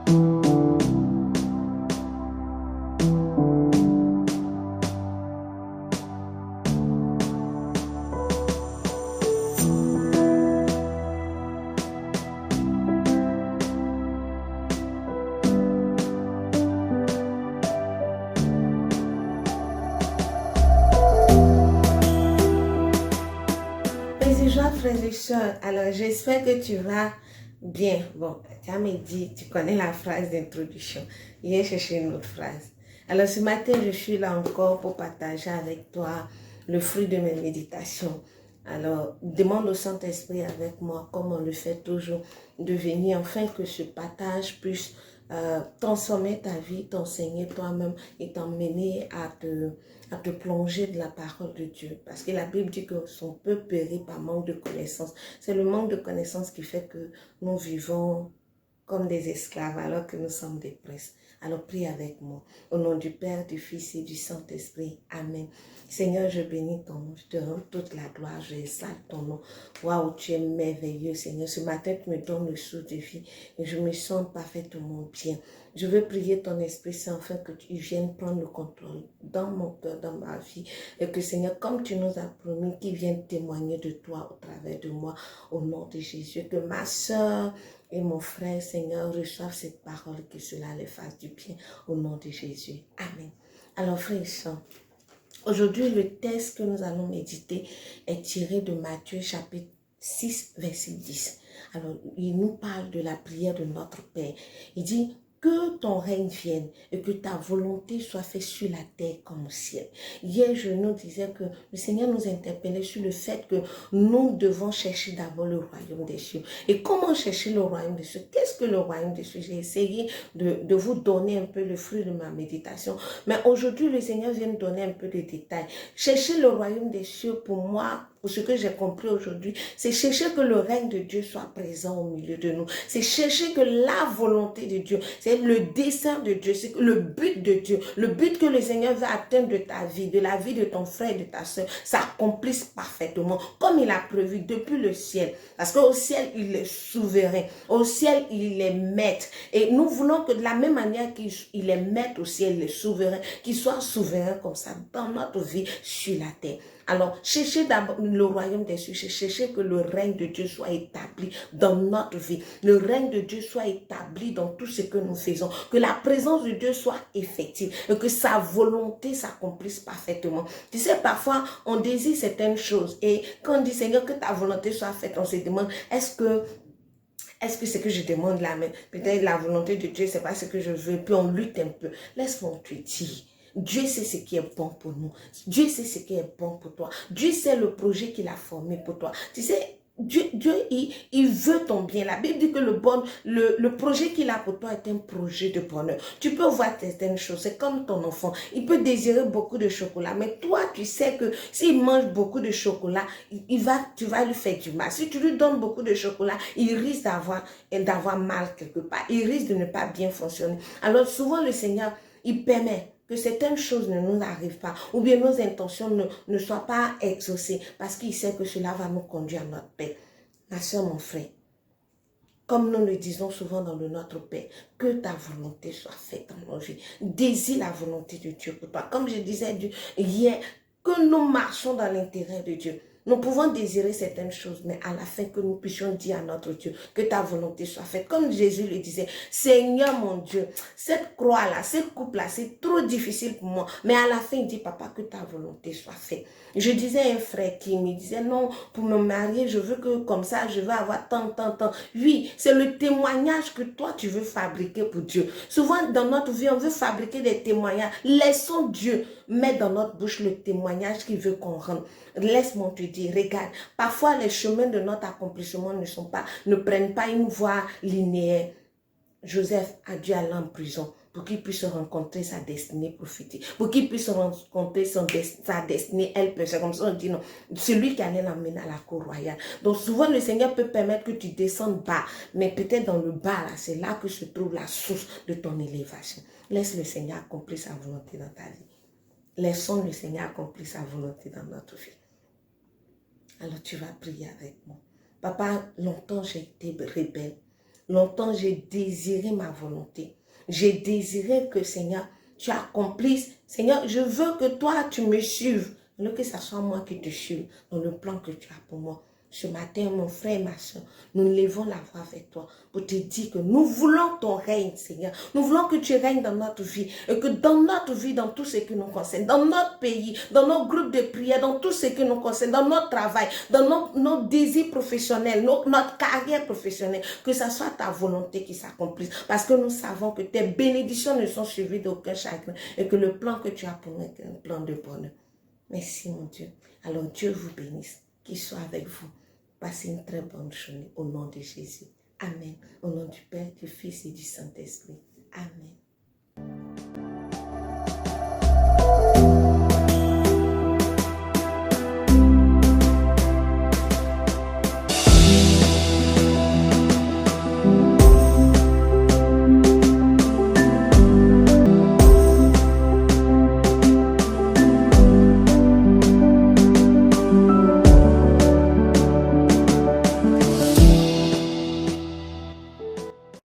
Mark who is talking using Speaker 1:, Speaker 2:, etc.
Speaker 1: Bonjour frères et sœurs, alors j'espère que tu vas bien. Bon, tu as me dit, tu connais la phrase d'introduction. Viens chercher une autre phrase. Alors ce matin, je suis là encore pour partager avec toi le fruit de mes méditations. Alors, demande au Saint-Esprit avec moi, comme on le fait toujours, de venir afin que ce partage puisse transformer ta vie, t'enseigner toi-même et t'emmener à te plonger de la parole de Dieu. Parce que la Bible dit que son peuple périt par manque de connaissances. C'est le manque de connaissances qui fait que nous vivons comme des esclaves alors que nous sommes des princes. Alors prie avec moi. Au nom du Père, du Fils et du Saint-Esprit. Amen. Seigneur, je bénis ton nom. Je te rends toute la gloire. Je exalte ton nom. Waouh, tu es merveilleux, Seigneur. Ce matin, tu me donnes le souffle de vie et je me sens parfaitement bien. Je veux prier ton Esprit Saint afin que tu viennes prendre le contrôle dans mon cœur, dans ma vie. Et que, Seigneur, comme tu nous as promis, qu'il vienne témoigner de toi au travers de moi, au nom de Jésus. Que ma soeur et mon frère, Seigneur, reçoivent cette parole, que cela les fasse du bien au nom de Jésus. Amen. Alors, frères et sœurs, aujourd'hui, le texte que nous allons méditer est tiré de Matthieu chapitre 6, verset 10. Alors, il nous parle de la prière de notre Père. Il dit: que ton règne vienne et que ta volonté soit faite sur la terre comme au ciel. Hier, je nous disais que le Seigneur nous interpellait sur le fait que nous devons chercher d'abord le royaume des cieux. Et comment chercher le royaume des cieux? Qu'est-ce que le royaume des cieux? J'ai essayé de vous donner un peu le fruit de ma méditation. Mais aujourd'hui, le Seigneur vient me donner un peu de détails. Chercher le royaume des cieux, pour moi, pour ce que j'ai compris aujourd'hui, c'est chercher que le règne de Dieu soit présent au milieu de nous. C'est chercher que la volonté de Dieu, c'est le dessein de Dieu, c'est le but de Dieu, le but que le Seigneur veut atteindre de ta vie, de la vie de ton frère, de ta soeur, s'accomplisse parfaitement, comme il a prévu depuis le ciel. Parce qu'au ciel, il est souverain. Au ciel, il est maître. Et nous voulons que de la même manière qu'il est maître au ciel, il est souverain, qu'il soit souverain comme ça dans notre vie sur la terre. Alors, cherchez d'abord le royaume des cieux, cherchez que le règne de Dieu soit établi dans notre vie. Le règne de Dieu soit établi dans tout ce que nous faisons. Que la présence de Dieu soit effective et que sa volonté s'accomplisse parfaitement. Tu sais, parfois, on désire certaines choses et quand on dit, Seigneur, que ta volonté soit faite, on se demande, est-ce que ce que je demande là, mais peut-être la volonté de Dieu, c'est pas ce que je veux, puis on lutte un peu. Laisse-moi te dire. Dieu sait ce qui est bon pour nous. Dieu sait ce qui est bon pour toi. Dieu sait le projet qu'il a formé pour toi. Tu sais, Dieu il veut ton bien. La Bible dit que le projet qu'il a pour toi est un projet de bonheur. Tu peux voir certaines choses. C'est comme ton enfant. Il peut désirer beaucoup de chocolat. Mais toi, tu sais que s'il mange beaucoup de chocolat, tu vas lui faire du mal. Si tu lui donnes beaucoup de chocolat, il risque d'avoir mal quelque part. Il risque de ne pas bien fonctionner. Alors souvent, le Seigneur, il permet que certaines choses ne nous arrivent pas, ou bien nos intentions ne soient pas exaucées, parce qu'il sait que cela va nous conduire à notre paix. Ma soeur, mon frère, comme nous le disons souvent dans le Notre Père, que ta volonté soit faite dans nos vies. Désire la volonté de Dieu pour toi. Comme je disais hier, que nous marchons dans l'intérêt de Dieu. Nous pouvons désirer certaines choses, mais à la fin que nous puissions dire à notre Dieu que ta volonté soit faite. Comme Jésus le disait, Seigneur mon Dieu, cette croix-là, cette coupe-là, c'est trop difficile pour moi. Mais à la fin, il dit, papa, que ta volonté soit faite. Je disais à un frère qui me disait, non, pour me marier, je veux que comme ça, je veux avoir tant. Oui, c'est le témoignage que toi, tu veux fabriquer pour Dieu. Souvent, dans notre vie, on veut fabriquer des témoignages. Laissons Dieu mettre dans notre bouche le témoignage qu'il veut qu'on rende. Laisse-moi te dire, regarde, parfois les chemins de notre accomplissement ne prennent pas une voie linéaire. Joseph a dû aller en prison pour qu'il puisse rencontrer sa destinée prophétique, pour qu'il puisse rencontrer sa destinée, elle peut, c'est comme ça on dit non, celui qui allait l'emmener à la cour royale. Donc souvent le Seigneur peut permettre que tu descendes bas, mais peut-être dans le bas là, c'est là que se trouve la source de ton élévation. Laisse le Seigneur accomplir sa volonté dans ta vie. Laissons le Seigneur accomplir sa volonté dans notre vie. Alors tu vas prier avec moi. Papa, longtemps j'ai été rebelle. Longtemps, j'ai désiré ma volonté. J'ai désiré que, Seigneur, tu accomplisses. Seigneur, je veux que toi, tu me suives. Que ce soit moi qui te suive dans le plan que tu as pour moi. Ce matin, mon frère et ma soeur, nous levons la voix avec toi pour te dire que nous voulons ton règne, Seigneur. Nous voulons que tu règnes dans notre vie et que dans notre vie, dans tout ce qui nous concerne, dans notre pays, dans nos groupes de prière, dans tout ce qui nous concerne, dans notre travail, dans nos désirs professionnels, notre carrière professionnelle, que ce soit ta volonté qui s'accomplisse. Parce que nous savons que tes bénédictions ne sont suivies d'aucun chagrin et que le plan que tu as pour nous est un plan de bonheur. Merci mon Dieu. Alors Dieu vous bénisse, qu'il soit avec vous. Passez une très bonne journée au nom de Jésus. Amen. Au nom du Père, du Fils et du Saint-Esprit. Amen.